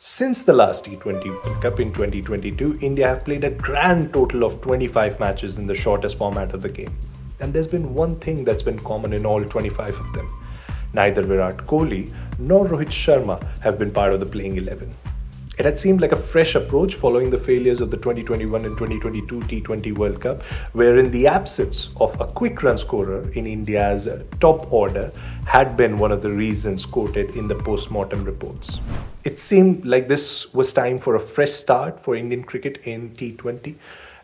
Since the last T20 World Cup in 2022, India have played a grand total of 25 matches in the shortest format of the game. And there's been one thing that's been common in all 25 of them. Neither Virat Kohli nor Rohit Sharma have been part of the playing 11. It had seemed like a fresh approach following the failures of the 2021 and 2022 T20 World Cup, wherein the absence of a quick run scorer in India's top order had been one of the reasons quoted in the post-mortem reports. It seemed like this was time for a fresh start for Indian cricket in T20,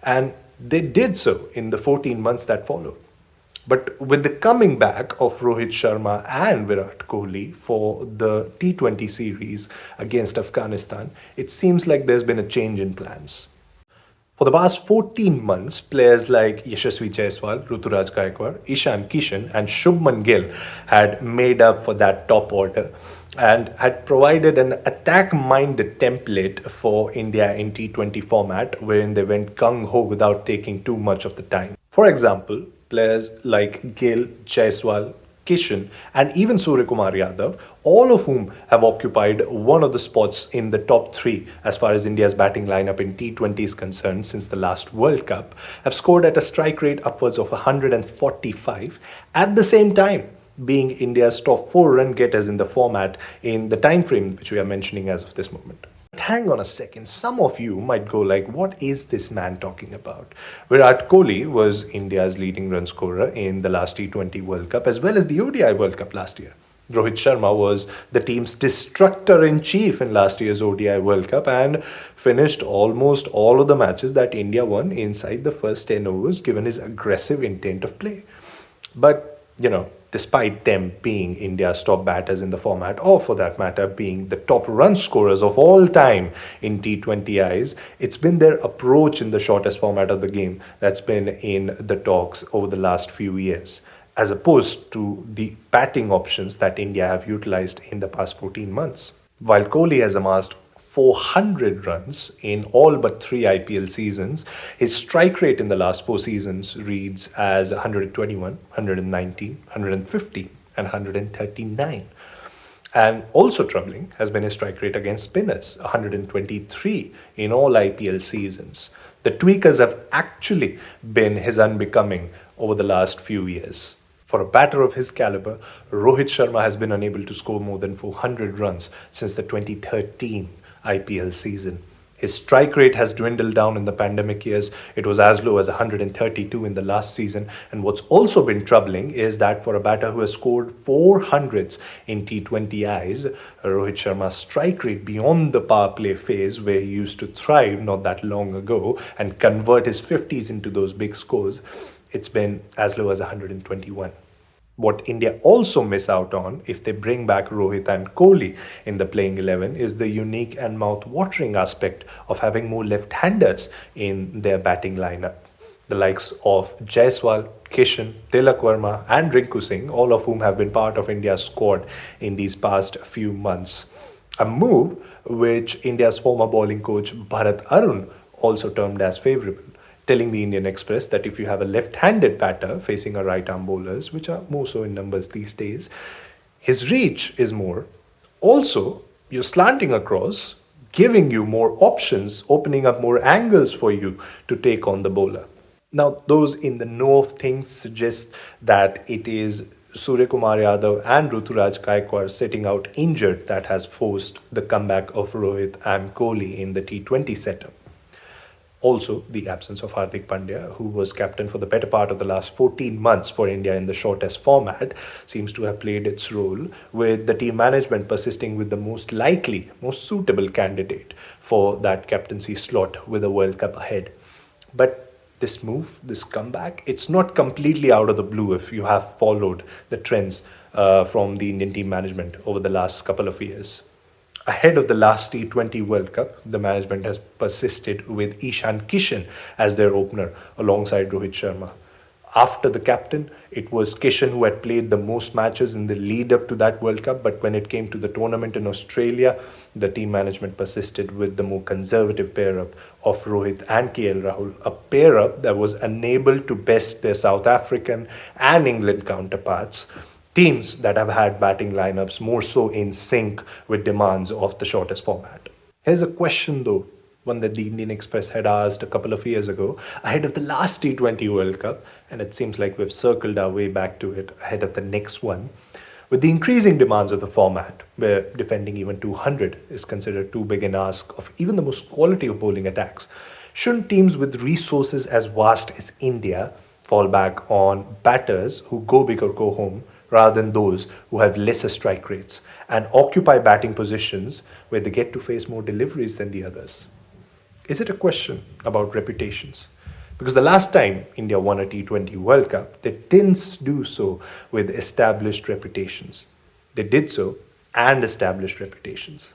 and they did so in the 14 months that followed. But with the coming back of Rohit Sharma and Virat Kohli for the T20 series against Afghanistan, it seems like there's been a change in plans. For the past 14 months, players like Yashasvi Jaiswal, Ruturaj Gaikwad, Ishan Kishan, and Shubman Gill had made up for that top order and had provided an attack minded template for India in T20 format, wherein they went gung ho without taking too much of the time. For example, players like Gill, Jaiswal, Kishan, and even Suryakumar Yadav, all of whom have occupied one of the spots in the top three as far as India's batting lineup in T20 is concerned since the last World Cup, have scored at a strike rate upwards of 145, at the same time being India's top four run getters in the format in the time frame which we are mentioning as of this moment. But hang on a second, some of you might go like, what is this man talking about? Virat Kohli was India's leading run scorer in the last T20 World Cup as well as the ODI World Cup last year. Rohit Sharma was the team's destructor-in-chief in last year's ODI World Cup and finished almost all of the matches that India won inside the first 10 overs given his aggressive intent of play. But despite them being India's top batters in the format, or for that matter, being the top run scorers of all time in T20Is, it's been their approach in the shortest format of the game that's been in the talks over the last few years, as opposed to the batting options that India have utilized in the past 14 months. While Kohli has amassed 400 runs in all but three IPL seasons. His strike rate in the last four seasons reads as 121, 119, 150, and 139. And also troubling has been his strike rate against spinners, 123 in all IPL seasons. The tweakers have actually been his unbecoming over the last few years. For a batter of his caliber, Rohit Sharma has been unable to score more than 400 runs since the 2013 IPL season. His strike rate has dwindled down in the pandemic years. It was as low as 132 in the last season. And what's also been troubling is that for a batter who has scored 400s in T20Is, Rohit Sharma's strike rate beyond the power play phase, where he used to thrive not that long ago and convert his 50s into those big scores, it's been as low as 121. What India also miss out on if they bring back Rohit and Kohli in the playing 11 is the unique and mouth-watering aspect of having more left-handers in their batting lineup. The likes of Jaiswal, Kishan, Tilak Verma and Rinku Singh, all of whom have been part of India's squad in these past few months. A move which India's former bowling coach Bharat Arun also termed as favourable, telling the Indian Express that if you have a left-handed batter facing a right-arm bowlers, which are more so in numbers these days, his reach is more. Also, you're slanting across, giving you more options, opening up more angles for you to take on the bowler. Now, those in the know of things suggest that it is Suryakumar Yadav and Ruturaj Gaikwad sitting out injured that has forced the comeback of Rohit and Kohli in the T20 setup. Also, the absence of Hardik Pandya, who was captain for the better part of the last 14 months for India in the shortest format, seems to have played its role, with the team management persisting with the most likely, most suitable candidate for that captaincy slot with a World Cup ahead. But this move, this comeback, it's not completely out of the blue if you have followed the trends from the Indian team management over the last couple of years. Ahead of the last T20 World Cup, the management has persisted with Ishan Kishan as their opener alongside Rohit Sharma. After the captain, it was Kishan who had played the most matches in the lead up to that World Cup, but when it came to the tournament in Australia, the team management persisted with the more conservative pair-up of Rohit and KL Rahul, a pair-up that was unable to best their South African and England counterparts. Teams that have had batting lineups more so in sync with demands of the shortest format. Here's a question though, one that the Indian Express had asked a couple of years ago ahead of the last T20 World Cup, and it seems like we've circled our way back to it ahead of the next one. With the increasing demands of the format, where defending even 200 is considered too big an ask of even the most quality of bowling attacks, shouldn't teams with resources as vast as India fall back on batters who go big or go home rather than those who have lesser strike rates and occupy batting positions where they get to face more deliveries than the others? Is it a question about reputations? Because the last time India won a T20 World Cup, they didn't do so with established reputations. They did so and established reputations.